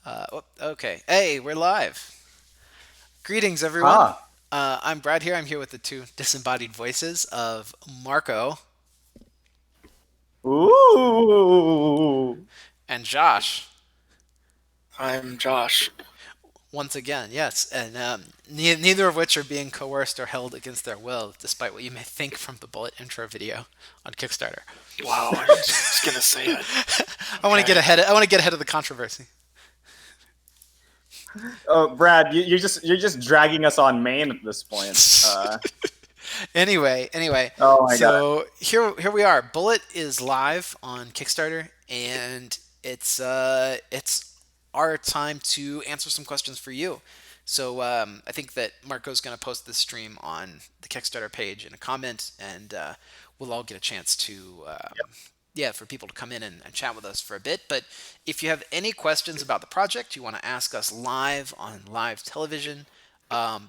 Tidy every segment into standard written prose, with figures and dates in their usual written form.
Okay. Hey, we're live. Greetings, everyone. Ah, I'm Brad here. I'm here with the two disembodied voices of Marco ooh. and Josh. I'm Josh. Once again, yes. And neither of which are being coerced or held against their will, despite what you may think from the bullet intro video on Kickstarter. Wow, I was gonna say it. I want to get Okay. ahead. I want to get ahead of the controversy. Oh, Brad, you're just dragging us on main at this point. Anyway, Oh my God. so here we are. Bullet is live on Kickstarter, and it's our time to answer some questions for you. So I think that Marco's going to post this stream on the Kickstarter page in a comment, and we'll all get a chance to yeah, for people to come in and chat with us for a bit. But if you have any questions about the project, you want to ask us live on live television,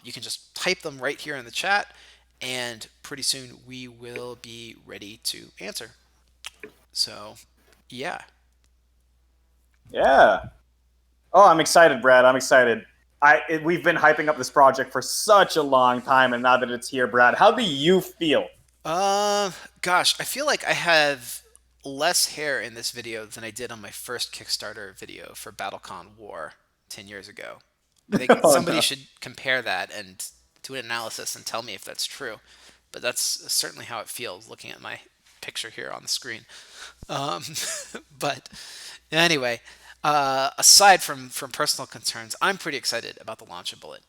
you can just type them right here in the chat, and pretty soon we will be ready to answer. So, yeah. Yeah. Oh, I'm excited, Brad. I'm excited. We've been hyping up this project for such a long time, and now that it's here, Brad, how do you feel? Uh, Gosh, I feel like I have less hair in this video than I did on my first Kickstarter video for BattleCon War 10 years ago. I think Oh somebody no. should compare that and do an analysis and tell me if that's true. But that's certainly how it feels looking at my picture here on the screen. Um, but anyway, aside from personal concerns, I'm pretty excited about the launch of Bullet.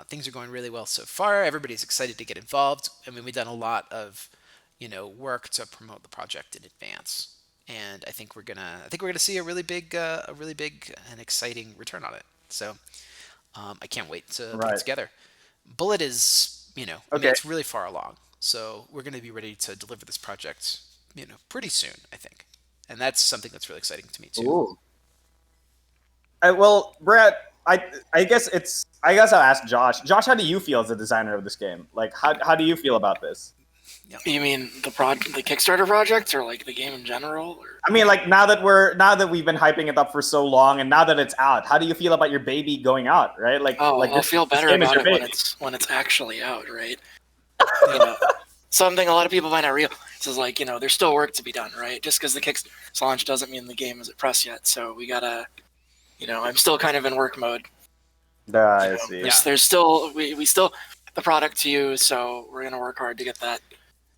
Things are going really well so far. Everybody's excited to get involved. I mean, we've done a lot of, work to promote the project in advance, and I think we're gonna see a really big and exciting return on it. So I can't wait to put it Right. together. Bullet is, I mean, Okay. it's really far along, so we're going to be ready to deliver this project, pretty soon, I think, and that's something that's really exciting to me too. Ooh. Well, Brad, I guess I'll ask Josh. Josh, how do you feel as a designer of this game? Like, how do you feel about this? Yeah. You mean the Kickstarter project, or like the game in general? Or I mean, like now that we've been hyping it up for so long, and now that it's out, how do you feel about your baby going out? Right? Like I'll this feel this better game is about your it when baby. it's actually out, right? You Yeah. know, something a lot of people might not realize is like there's still work to be done, right? Just because the Kickstarter launch doesn't mean the game is at press yet. So we gotta, I'm still kind of in work mode. I see. Yeah. There's still we still have the product to use, so we're gonna work hard to get that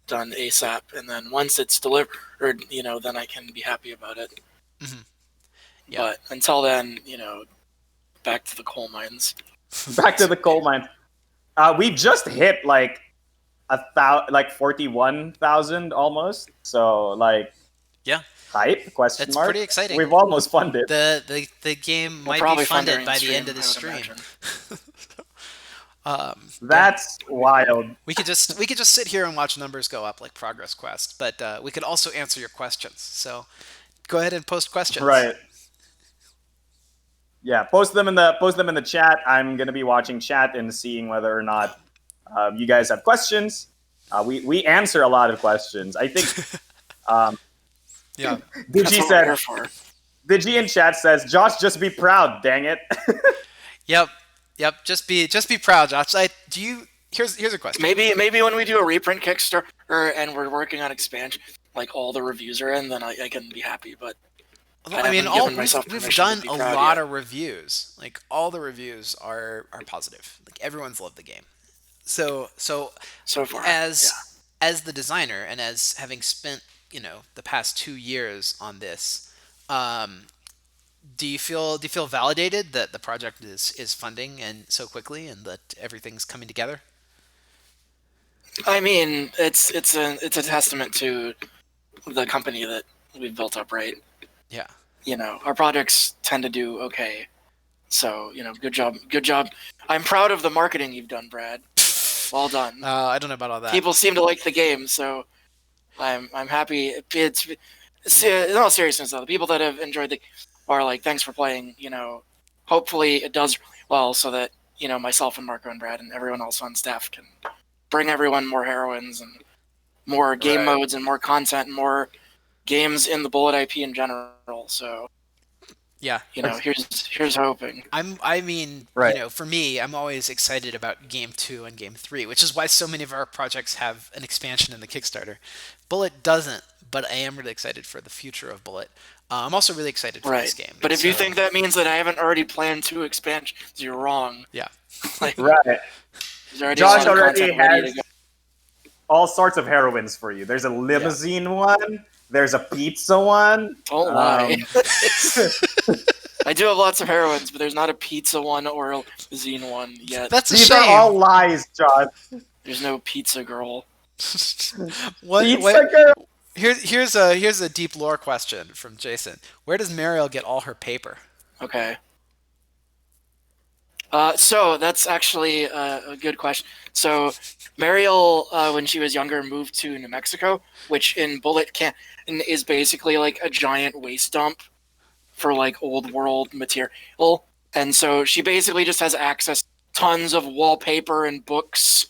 done ASAP, and then once it's delivered, then I can be happy about it. Hmm. Yeah. But until then, back to the coal mines. Back to the coal mine. We just hit like 41,000 almost. So like Yeah. hype question That's pretty mark. exciting. We've almost funded. The game We'll might be probably fund funded during the by the stream, end of the I would stream. imagine. Yeah. That's wild. We could just sit here and watch numbers go up like Progress Quest, but we could also answer your questions. So go ahead and post questions. Right. Yeah. Post them in the chat. I'm gonna be watching chat and seeing whether or not you guys have questions. We answer a lot of questions. I think um, Yeah. That's Digi what we're said here for. Digi in chat says Josh, just be proud. Dang it. Yep. Yep. Just be proud, Josh. Here's a question. Maybe when we do a reprint Kickstarter and we're working on expansion, like all the reviews are in, then I can be happy. But Although, I I mean, haven't all given we've myself we've permission to done be a proud lot yet. of reviews. Like all the reviews are positive. Like everyone's loved the game. So So far, yeah. as the designer and as having spent the past 2 years on this, um, do you feel validated that the project is funding and so quickly and that everything's coming together? I mean, it's a testament to the company that we've built up, right? Yeah. Our projects tend to do okay. So, good job. Good job. I'm proud of the marketing you've done, Brad. Well done. I don't know about all that. People seem to like the game, so I'm happy. In all seriousness, though, the people that have enjoyed the are like, thanks for playing. Hopefully it does really well, so that myself and Marco and Brad and everyone else on staff can bring everyone more heroines and more game Right. modes and more content and more games in the Bullet IP in general. So Yeah. Here's hoping. I mean, Right. for me, I'm always excited about Game 2 and Game 3, which is why so many of our projects have an expansion in the Kickstarter. Bullet doesn't, but I am really excited for the future of Bullet. I'm also really excited for this Right. game. But if you So, think that means that I haven't already planned 2 expansions, you're wrong. yeah. Like, Right. there's already a Josh lot of already content ready to has go. all sorts of heroines for you. There's a limousine one. There's a pizza one. Don't lie. I do have lots of heroines, but there's not a pizza one or a zine one yet. That's a These shame. are all lies, Josh. There's no pizza girl. Pizza girl. Here's a deep lore question from Jason. Where does Marielle get all her paper? Okay. So that's actually a good question. So Marielle, when she was younger, moved to New Mexico, which in Bullet can is basically like a giant waste dump for like old world material. And so she basically just has access to tons of wallpaper and books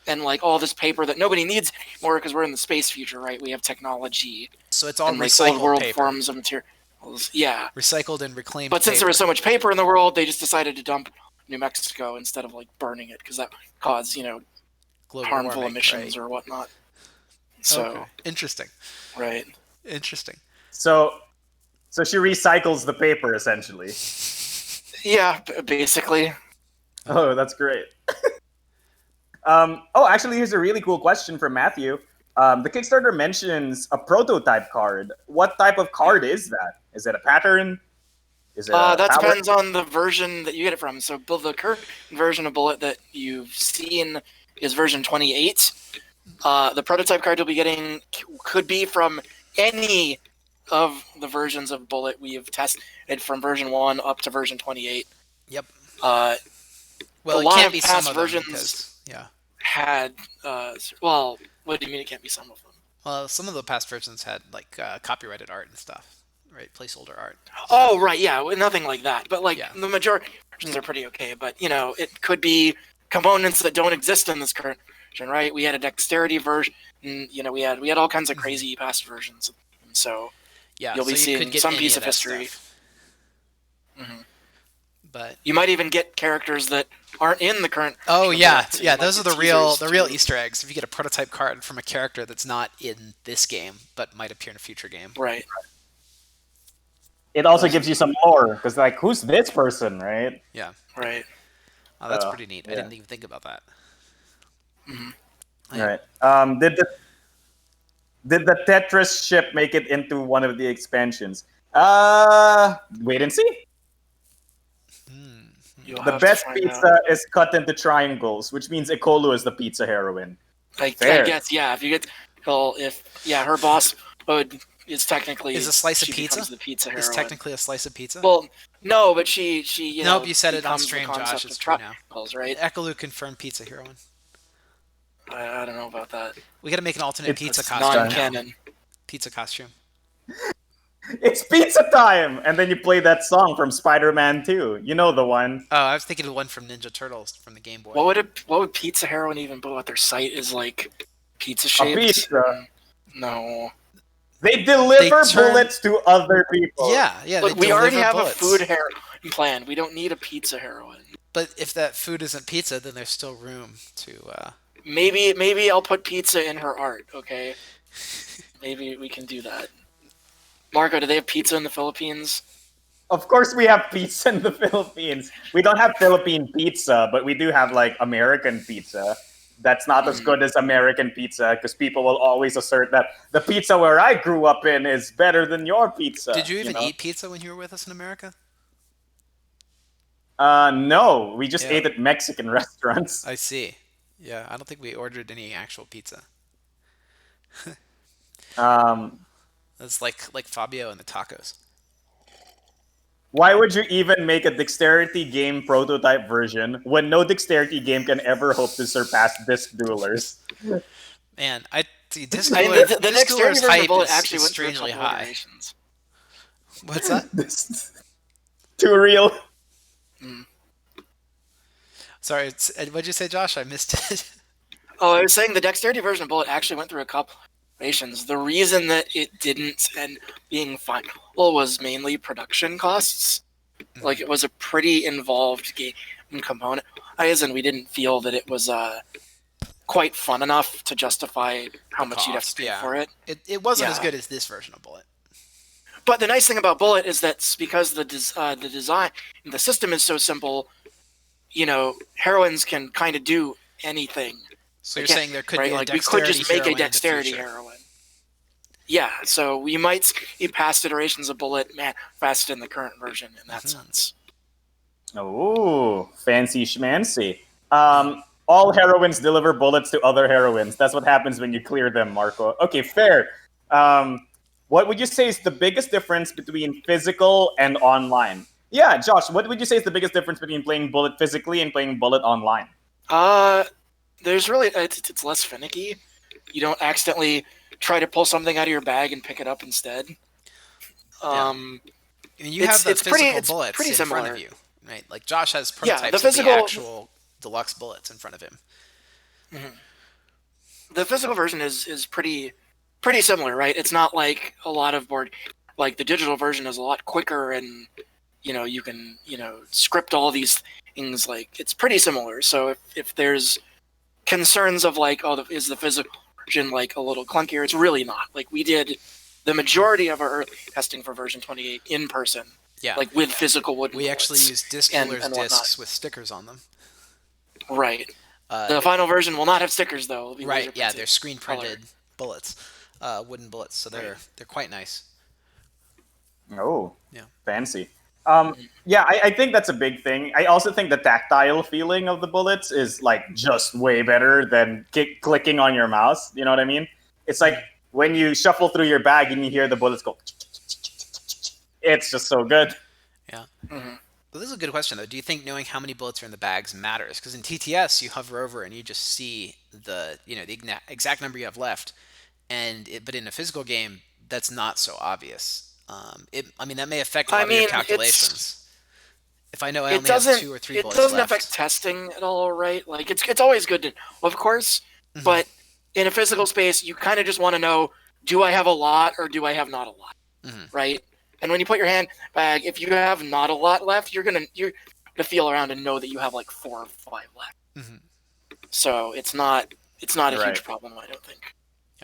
and like all this paper that nobody needs anymore because we're in the space future, right? We have technology So it's all and like recycled old world paper. forms of materials. Yeah. Recycled and reclaimed But since paper. there was so much paper in the world, they just decided to dump New Mexico instead of like burning it because that would cause, Global harmful warming, emissions right? or whatnot. So, Okay. Interesting. right. Interesting. So she recycles the paper essentially. Yeah, basically. Oh, that's great. Actually, here's a really cool question from Matthew. The Kickstarter mentions a prototype card. What type of card is that? Is it a pattern? Is it a That power? depends on the version that you get it from. So the current version of Bullet that you've seen is version 28. The prototype card you'll be getting could be from any of the versions of Bullet we've tested from version 1 up to version 28. Yep. A Well, it lot can't of be some past of them versions because, yeah. had well, what do you mean it can't be some of them? Well, some of the past versions had like copyrighted art and stuff, right? Placeholder art. Oh, right, yeah, nothing like that. But like Yeah. the majority versions are pretty okay. But it could be components that don't exist in this current version, right? We had a dexterity version. We had all kinds of crazy past versions. So Yeah, you'll be so you seeing could get some any piece of of that history. stuff. Mhm. But You might even get characters that aren't in the current. oh version of yeah, Bullet, so you yeah, might those are get the real teasers Easter eggs. If you get a prototype card from a character that's not in this game but might appear in a future game. Right. It also gives you some lore because, like, who's this person, right? Yeah. Right. Oh, that's pretty neat. I yeah. didn't even think about that. Mm-hmm. Right. Did the Tetris ship make it into one of the expansions? Wait and see. You'll The have to best find pizza out. is cut into triangles, which means Ekolu is the pizza heroine. I Fair. guess, yeah. If you get, her boss is technically Is a slice of she pizza? becomes the pizza Is heroine. technically a slice of pizza? Well, no, but she Nope, you said it on becomes the stream, Josh. concept It's of true now. triangles, right? Ekolu confirmed pizza heroine. I don't know about that. We gotta make an alternate It's pizza It's costume. now. non-canon. Pizza costume. It's pizza time! And then you play that song from Spider-Man 2. You know the one. Oh, I was thinking of the one from Ninja Turtles from the Game Boy. What would pizza heroine even put? Their site is like pizza shaped. pizza. No. They deliver They turn- bullets to other people. Yeah. Look, they we already deliver have bullets. a food heroine planned. We don't need a pizza heroine. But if that food isn't pizza, then there's still room to. Maybe I'll put pizza in her art. Okay. Maybe we can do that. Marco, do they have pizza in the Philippines? Of course we have pizza in the Philippines. We don't have Philippine pizza, but we do have, like, American pizza. That's not as good as American pizza because people will always assert that the pizza where I grew up in is better than your pizza. Did you even know? eat pizza when you were with us in America? No, we just Yeah. ate at Mexican restaurants. I see. Yeah, I don't think we ordered any actual pizza. It's like Fabio and the tacos. Why would you even make a dexterity game prototype version when no dexterity game can ever hope to surpass Disc Duelers? Man, I see Disc I mean, Dueler, the Disc dexterity Dueler's version of hype Bullet is actually went through a strangely couple high. iterations. What's that? Too real. Sorry, what'd you say, Josh? I missed it. Oh, I was saying the dexterity version of Bullet actually went through a couple iterations. The reason that it didn't end being final was mainly production costs. Like, it was a pretty involved game component, and we didn't feel that it was quite fun enough to justify how much you'd have to pay for it. It wasn't as good as this version of Bullet. But the nice thing about Bullet is that because the design, the system is so simple, heroines can kind of do anything. So you're saying there could be a like dexterity we could just make a dexterity heroine. Yeah, so we might see past iterations of Bullet manifest in the current version in that sense. Oh, fancy schmancy. All heroines deliver bullets to other heroines. That's what happens when you clear them, Marco. Okay, fair. What would you say is the biggest difference between physical and online? Yeah, Josh, what would you say is the biggest difference between playing Bullet physically and playing Bullet online? There's really it's less finicky. You don't accidentally try to pull something out of your bag and pick it up instead. You have the physical bullets in front of you, right? Like Josh has prototypes of the actual deluxe bullets in front of him. Mm-hmm. The physical version is pretty similar, right? It's not like a lot of board. Like the digital version is a lot quicker, and you can script all these things. Like it's pretty similar. So if there's concerns of like, is the physical version like a little clunkier? It's really not. Like we did the majority of our early testing for version 28 in person. Yeah, like with physical wooden bullets. Actually used disc pullers discs with stickers on them. Right. The final version will not have stickers though. Right. Yeah, they're screen printed bullets, wooden bullets. So they're quite nice. Oh, yeah, fancy. Yeah, I think that's a big thing. I also think the tactile feeling of the bullets is like just way better than clicking on your mouse. You know what I mean? It's like when you shuffle through your bag and you hear the bullets go. It's just so good. Yeah. Mm-hmm. Well, this is a good question though. Do you think knowing how many bullets are in the bags matters? Because in TTS you hover over and you just see the exact number you have left, but in a physical game that's not so obvious. That may affect a lot of your calculations. If I know I only have 2 or 3 bullets left. It doesn't affect testing at all, right? Like it's always good to, of course, but in a physical space, you kind of just want to know: do I have a lot or do I have not a lot? Right? And when you put your hand bag, if you have not a lot left, you're gonna feel around and know that you have like 4 or 5 left. So it's not a huge problem, I don't think.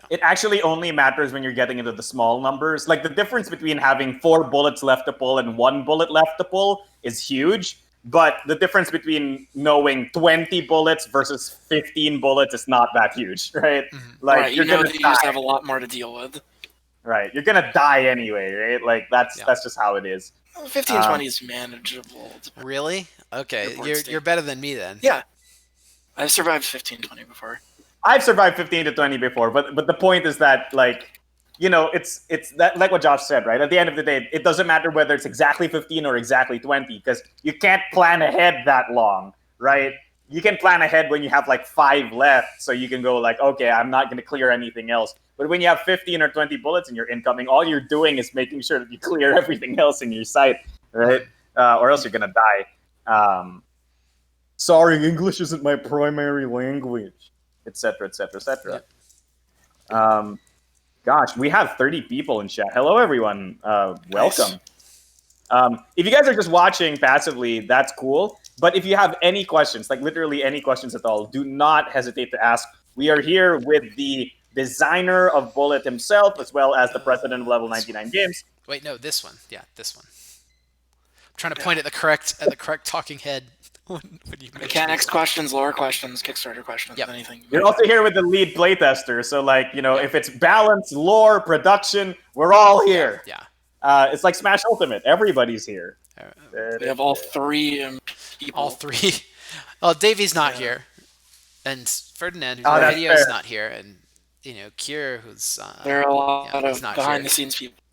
It actually only matters when you're getting into the small numbers. Like the difference between having 4 bullets left to pull and 1 bullet left to pull is huge. But the difference between knowing 20 bullets versus 15 bullets is not that huge, right? Like you're gonna you just have a lot more to deal with. Right, you're gonna die anyway, right? Like that's just how it is. 15-20 is manageable. Really? Okay, you're better than me then. Yeah, I've survived 15-20 before. I've survived 15 to 20 before, but the point is that it's that like what Josh said, right? At the end of the day, it doesn't matter whether it's exactly 15 or exactly 20 because you can't plan ahead that long, right? You can plan ahead when you have like 5 left, so you can go like, okay, I'm not going to clear anything else. But when you have 15 or 20 bullets in your incoming, all you're doing is making sure that you clear everything else in your sight, right? Or else you're going to die. Sorry, English isn't my primary language, etc., etc., etc. Gosh, we have 30 people in chat. Hello, everyone. Welcome. Nice. If you guys are just watching passively, that's cool. But if you have any questions, like literally any questions at all, do not hesitate to ask. We are here with the designer of Bullet himself, as well as the president of Level 99 Games. Wait, no, this one. Yeah, this one. I'm trying to point at the correct talking head. when you Mechanics questions, lore questions, Kickstarter questions, anything. You're also here with the lead playtester, so if it's balance, lore, production, we're all here. Yeah. It's like Smash Ultimate. Everybody's here. We have all 3 people. All 3. Well, Davey's not here, and Ferdinand, who's on the video, is not here, and Kier, who's there are a lot of behind the scenes people.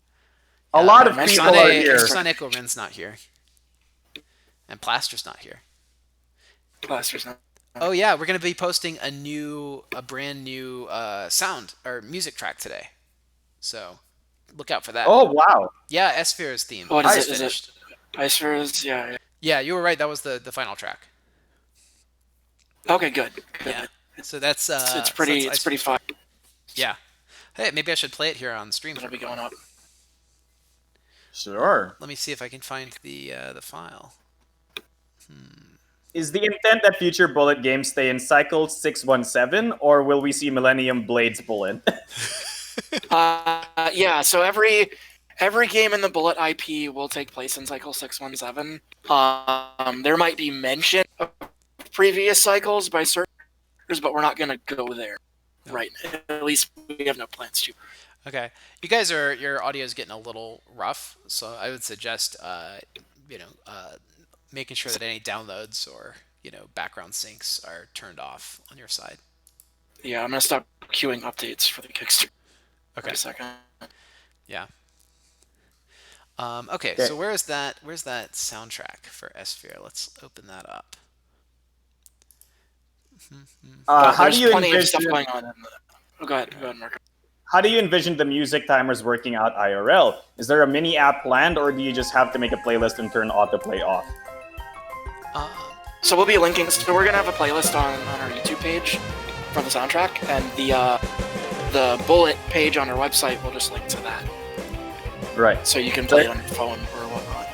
A lot of people are here. Sun Echorin's not here, and Plaster's not here. Plaster's not. Oh yeah, we're gonna be posting a brand new sound or music track today, so look out for that. Oh wow! Yeah, S-Sphere's theme. What is it? Finished. S-Sphere's, yeah. Yeah, you were right. That was the final track. Okay, good. Yeah. So that's it's pretty fun. Yeah. Hey, maybe I should play it here on stream for It'll be everyone. going up. Sure. Let me see if I can find the file. Is the intent that future Bullet games stay in Cycle 617, or will we see Millennium Blades Bullet? Yeah. So every game in the Bullet IP will take place in Cycle 617. There might be mention of previous cycles by certain, but we're not going to go there. Right. At least we have no plans to. Okay, you guys your audio is getting a little rough, so I would suggest making sure that any downloads or background syncs are turned off on your side. Yeah, I'm gonna stop queuing updates for the Kickstarter. Okay. For a second. Yeah. Okay, so where's that soundtrack for S-Sphere? Let's open that up. How do you plenty of envision? stuff going on. Oh, go ahead, Marco. How do you envision the music timers working out IRL? Is there a mini app planned, or do you just have to make a playlist and turn autoplay off? So we'll be linking. So we're gonna have a playlist on our YouTube page for the soundtrack, and the Bullet page on our website will just link to that. Right. So you can play it on your phone or whatnot.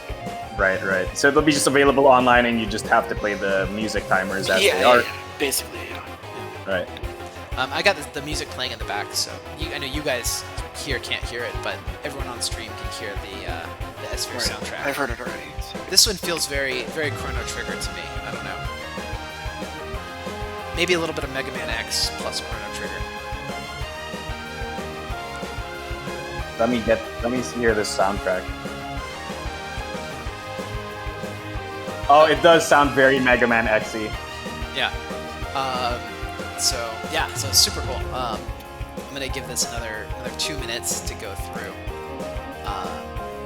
Right. So it'll be just available online, and you just have to play the music timers as they are. Yeah, basically, yeah. Right. I got the music playing in the back, so I know you guys here can't hear it, but everyone on stream can hear the S-Sphere soundtrack. I've heard it already. So. This one feels very, very Chrono Trigger to me. I don't know. Maybe a little bit of Mega Man X plus Chrono Trigger. Let me hear this soundtrack. Oh, it does sound very Mega Man X-y. Yeah. So it's super cool. I'm gonna give this another 2 minutes to go through.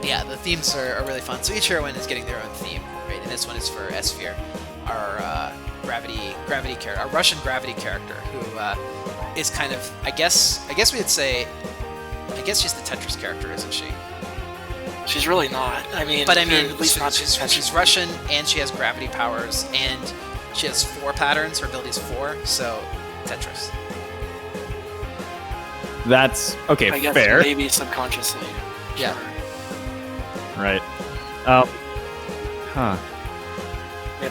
Yeah, the themes are really fun. So each heroine is getting their own theme, right? And this one is for S-Sphere, our gravity character, our Russian gravity character, who is kind of I guess we'd say she's the Tetris character, isn't she? She's really not. At least not she's Russian, and she has gravity powers, and she has 4 patterns. Her ability is 4, so Tetris. That's okay. I guess fair. Maybe subconsciously. Yeah. Sure. Right. Huh.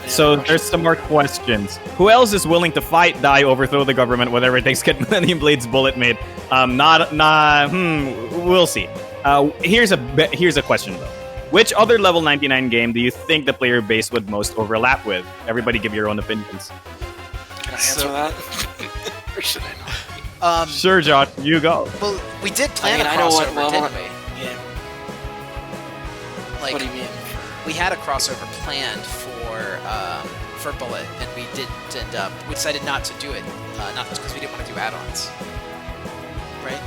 So there's some more questions. Who else is willing to fight, die, overthrow the government, whatever it takes, get Millennium Blade's Bullet made? We'll see. Here's a question though. Which other level 99 game do you think the player base would most overlap with? Everybody give your own opinions. Can I answer that? Or should I not? Sure, Josh, you go. Well, we did plan a I know what crossover, level. didn't we? Yeah. Like, What do you mean? we had a crossover planned for Bullet, and we decided not to do it, not because we didn't want to do add-ons, right?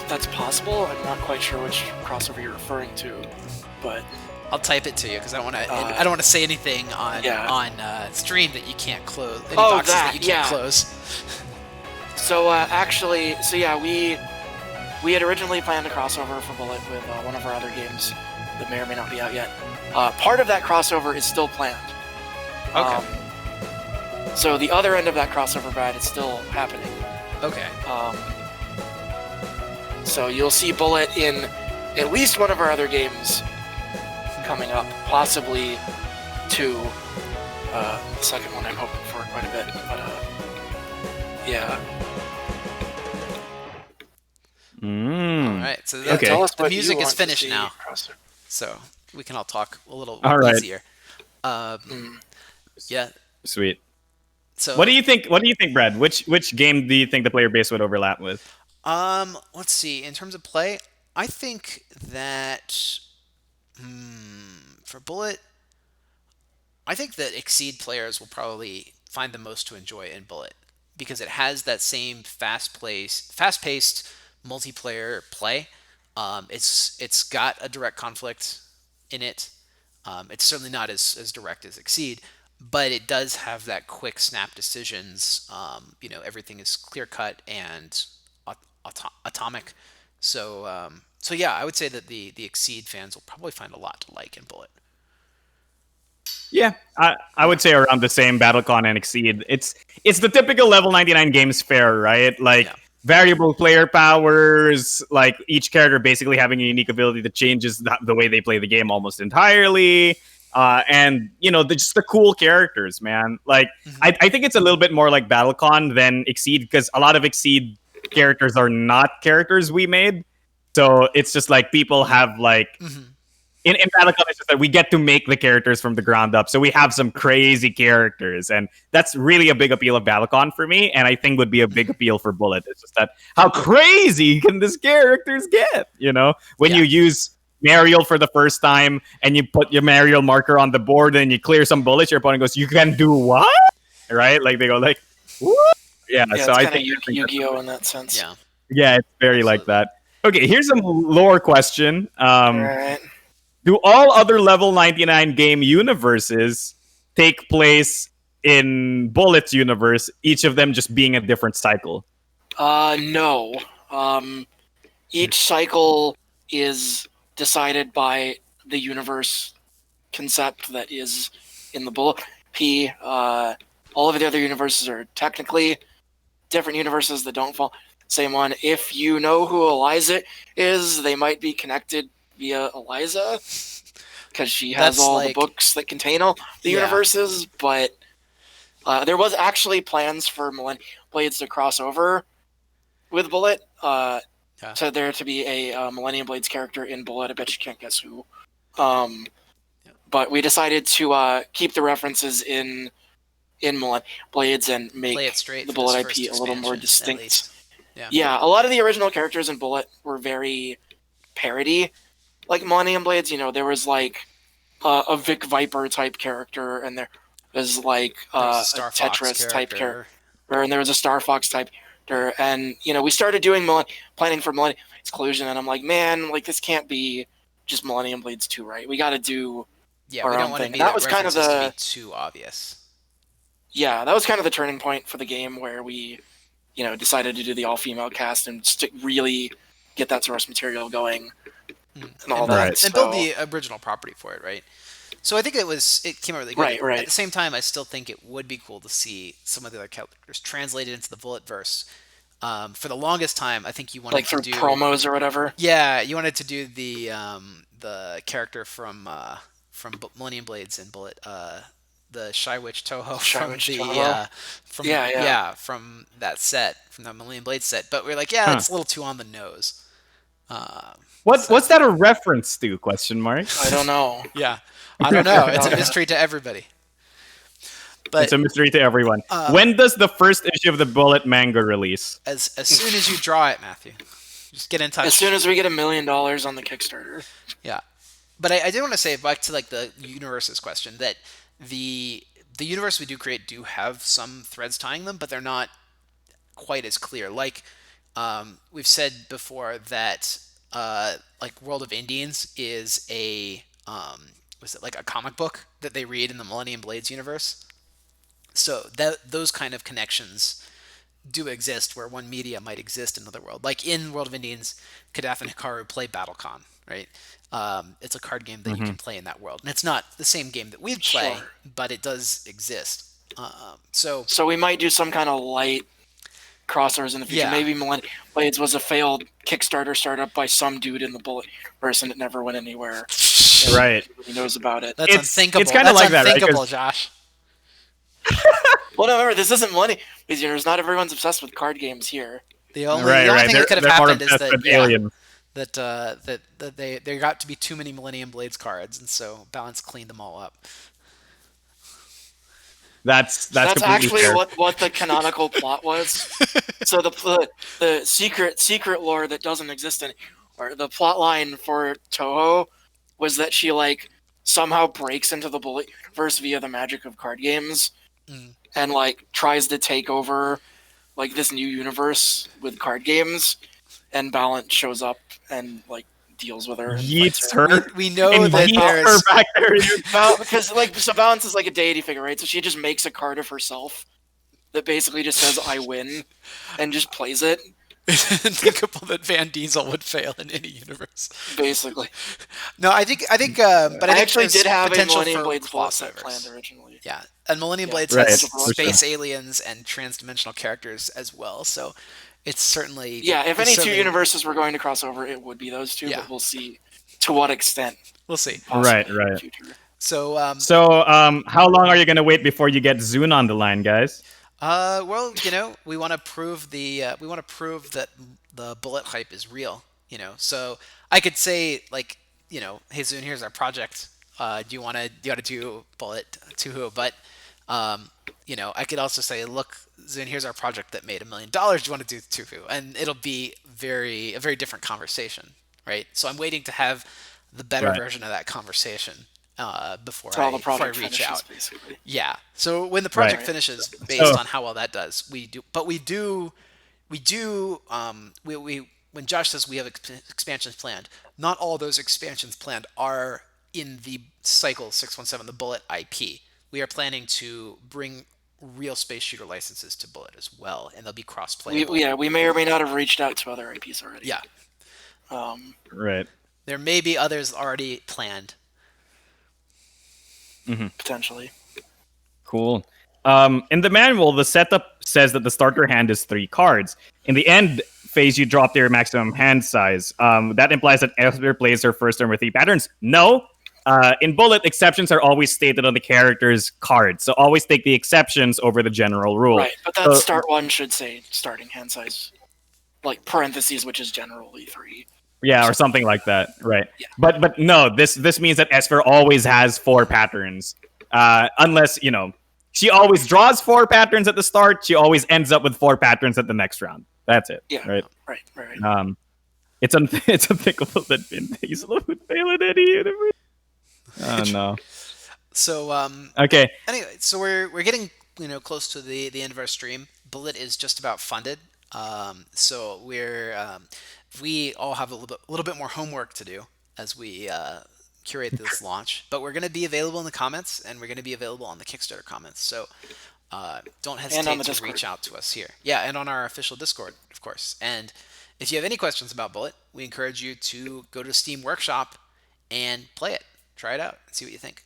That's possible. I'm not quite sure which crossover you're referring to, but I'll type it to you because I don't want to say anything on stream that you can't close. Any boxes that you can't close. So we had originally planned a crossover for Bullet with one of our other games that may or may not be out yet. Part of that crossover is still planned. Okay. So the other end of that crossover, Brad, is still happening. Okay. So you'll see Bullet in at least one of our other games coming up, possibly 2. The second one I'm hoping for quite a bit, but yeah. All right. So the music is finished now, so we can all talk a little easier. Yeah. Sweet. So what do you think? What do you think, Brad? Which game do you think the player base would overlap with? Let's see. In terms of play, I think that for Bullet, I think that Exceed players will probably find the most to enjoy in Bullet because it has that same fast-paced multiplayer play. It's got a direct conflict in it. It's certainly not as direct as Exceed, but it does have that quick snap decisions. Everything is clear cut and atomic. So yeah, I would say that the Exceed fans will probably find a lot to like in Bullet. Yeah, I would say around the same. BattleCon and Exceed. It's the typical level 99 games fare, right? Like Yeah. variable player powers, like each character basically having a unique ability that changes the way they play the game almost entirely. And just the cool characters, man. Like Mhm. I think it's a little bit more like BattleCon than Exceed because a lot of Exceed characters are not characters we made. So it's just like people have like Mhm. in BattleCon, it's just that we get to make the characters from the ground up. So we have some crazy characters, and that's really a big appeal of BattleCon for me, and I think would be a big appeal for Bullet. It's just that how crazy can these characters get? When Yeah. you use Marielle for the first time and you put your Marielle marker on the board and you clear some bullets, your opponent goes, "You can do what?" Right? Like they go like, "What?" Yeah. Yeah, So it's I kind of think Yu-Gi-Oh in that sense. Yeah. yeah, it's very like Absolutely. that. Okay, here's some lore question. All right. Do all other level 99 game universes take place in Bullet's universe, each of them just being a different cycle? No. Each cycle is decided by the universe concept that is in the Bullet P. All of the other universes are technically different universes that don't fall same one. If you know who Eliza is, they might be connected via Eliza because she has That's all like- the books that contain all the Yeah. universes. But there was actually plans for Millennium Blades to cross over with Bullet. So there to be a Millennium Blades character in Bullet. I bet you can't guess who. But we decided to keep the references in Millennium Blades and make Play it straight the for this Bullet first IP a little more expansion, at distinct. least. Yeah. Yeah, a lot of the original characters in Bullet were very parody, like Millennium Blades. There was like a Vic Viper type character, and there was like There's a Star Fox Tetris type character. character, and there was a Star Fox type character. And we started doing planning for Millennium Blades Collusion, and I'm like, man, like this can't be just Millennium Blades 2, right? We got to do Yeah, our we own don't want to thing. be That that was kind of references to the be too obvious. yeah, that was kind of the turning point for the game where we decided to do the all-female cast and really get that source material going and all that. And build the original property for it, right? So I think it came out really good. Right. At the same time, I still think it would be cool to see some of the other characters translated into the Bullet verse. For the longest time, I think you wanted like to through do promos or whatever. Yeah, you wanted to do the character from Millennium Blades and Bullet, the Shy Witch Toho from that set, from the Millennium Blades set. But we're like, it's a little too on the nose. What's that a reference to? Question mark. I don't know. Yeah, I don't know. It's a mystery to everybody. But it's a mystery to everyone. When does the first issue of the Bullet manga release? As soon as you draw it, Matthew. Just get in touch. As soon as we get $1 million on the Kickstarter. Yeah. But I did want to say, back to like the universes question, that the universe we do create do have some threads tying them, but they're not quite as clear. Like we've said before that like World of Indians is was it like a comic book that they read in the Millennium Blades universe? So those kind of connections do exist, where one media might exist in another world. Like in World of Indians, Kadath and Hikaru play BattleCon, right? It's a card game that you can play in that world. And it's not the same game that we play, but it does exist. So we might do some kind of light crossovers in the future. Yeah. Maybe Millennium Blades was a failed Kickstarter startup by some dude in the Bullet person that never went anywhere. Right. He knows about it. That's unthinkable. It's kind of like that, right? Unthinkable, Josh. Well, no, remember, this isn't Millennium Blades universe. Not everyone's obsessed with card games here. The only thing that could have happened is that aliens. that there got to be too many Millennium Blades cards, and so Balance cleaned them all up. That's actually fair. what the canonical plot was. So the secret lore that doesn't exist or the plot line for Toho was that she like somehow breaks into the Bullet verse via the magic of card games and like tries to take over like this new universe with card games, and Balance shows up and like deals with her. And Yeets her. We know that there's back there. because like so Balance is like a deity figure, right? So she just makes a card of herself that basically just says "I win" and just plays it. Unthinkable that Van Diesel would fail in any universe. Basically, No, but I I think actually there's did have a potential Millennium for Blades bullet set planned crossovers. originally. Yeah, and Millennium Yeah, Blades Right, has potential for sure. space aliens and trans-dimensional characters as well, so it's certainly Yeah, if it's any two certainly universes were going to cross over, it would be those two. Yeah. But we'll see to what extent, we'll see. Right, possibly in the right. future. So So, how long are you gonna wait before you get Zune on the line, guys? well, we want to prove that the bullet hype is real. So I could say like, hey Zune, here's our project. Do you want to do bullet to who? But I could also say, look, Zune, here's our project that made $1 million. Do you want to do to who? And it'll be a very different conversation, right? So I'm waiting to have the better Right. version of that conversation before So all the before I product reach finishes, out. basically. Yeah. So when the project Right. finishes, based So, on how well that does, we when Josh says we have expansions planned, not all those expansions planned are in the Cycle 617, the Bullet IP. We are planning to bring real space shooter licenses to Bullet as well, and they'll be cross-playable. We may or may not have reached out to other IPs already. Yeah. right. There may be others already planned. Potentially. Cool. In the manual, the setup says that the starter hand is 3 cards. In the end phase, you drop their maximum hand size. That implies that every plays their first turn with 3 patterns. No. In Bullet, exceptions are always stated on the character's card, so always take the exceptions over the general rule. Right, but that start one should say starting hand size, like parentheses, which is generally 3. Yeah, or something like that. Right. Yeah. But no, this means that Esper always has 4 patterns. Unless, she always draws 4 patterns at the start, she always ends up with 4 patterns at the next round. That's it. Yeah. Right. Right. It's unthinkable that Vin Diesel would fail in any universe. Oh no. So Okay. anyway, so we're getting close to the end of our stream. Bullet is just about funded. So we all have a little bit more homework to do as we curate this launch. But we're going to be available in the comments, and we're going to be available on the Kickstarter comments. So don't hesitate to Discord. reach out to us here. Yeah, and on our official Discord, of course. And if you have any questions about Bullet, we encourage you to go to Steam Workshop and play it. Try it out and see what you think.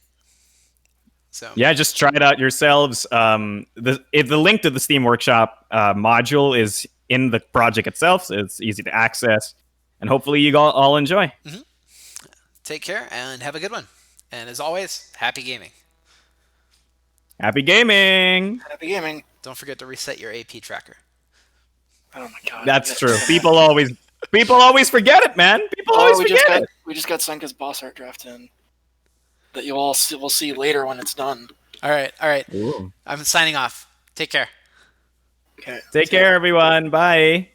So Yeah, just try it out yourselves. The link to the Steam Workshop module is in the project itself, so it's easy to access, and hopefully you all enjoy. take care and have a good one. And as always, happy gaming. Happy gaming! Happy gaming. Don't forget to reset your AP tracker. Oh my god. That's true. People always forget it, man. People always forget it. We just got Senka's boss art draft in. That you all will see later when it's done. All right. Ooh. I'm signing off. Take care. Okay. Take care, everyone. Bye.